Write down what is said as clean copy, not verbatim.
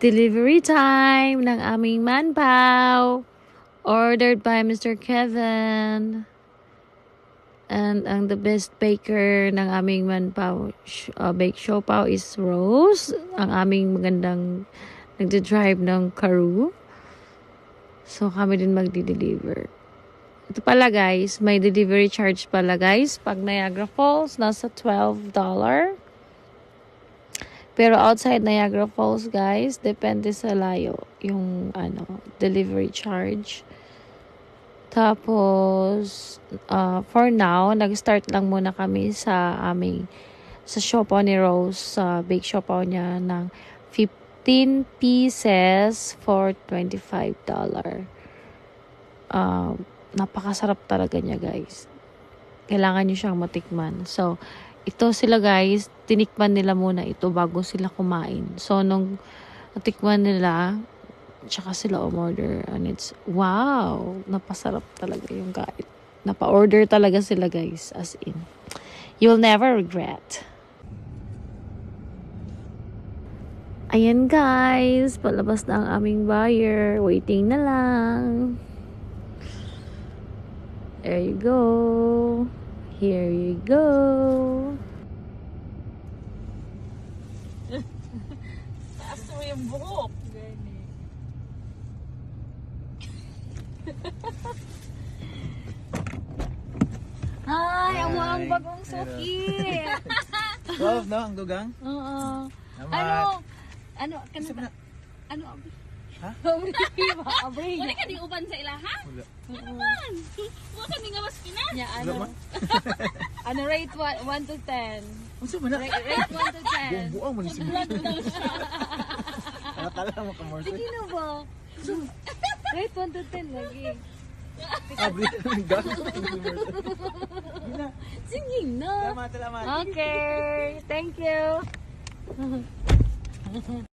Delivery time ng aming manpow. Ordered by Mr. Kevin. And ang the best baker ng aming manpow bake siopaw is Rose. Ang aming magandang nagde-drive ng Karoo. So kami din magdi-deliver. Ito pala guys, may delivery charge pala guys. Pag Niagara Falls, nasa $12. Pero outside Niagara Falls guys, depende sa layo yung delivery charge. Tapos, for now, nag-start lang muna kami sa siopaw ni Rose, sa bake siopaw niya ng 15 pieces for $25. Napakasarap talaga niya guys. Kailangan niyo siyang matikman. So, ito sila guys, tinikman nila muna ito bago sila kumain. So, nung natikman nila, tsaka sila umorder. And it's, wow! Napasarap talaga yung kain. Napa-order talaga sila guys, as in. You'll never regret. Ayan guys, palabas na ang aming buyer. Waiting na lang. There you go. Here you go. Taas mo yung buhok. Ay, ang bagong suki. 12, no? Ang dugang? Oo. Naman. Ano, kanina, abi? Ha? Abri. Wala ka di uban sa ilaha? Wala. Naman. Huwag ka nga mas kinan. Yeah, Wala man. rate 1 to 10? Unsa man na? Rate 1 to 10. Buang mo ni si Tala mo ka more. Sige na ba? Rate 1 to 10 lagi. Abri ang gang. Sige na. Salamat. Okay. Thank you.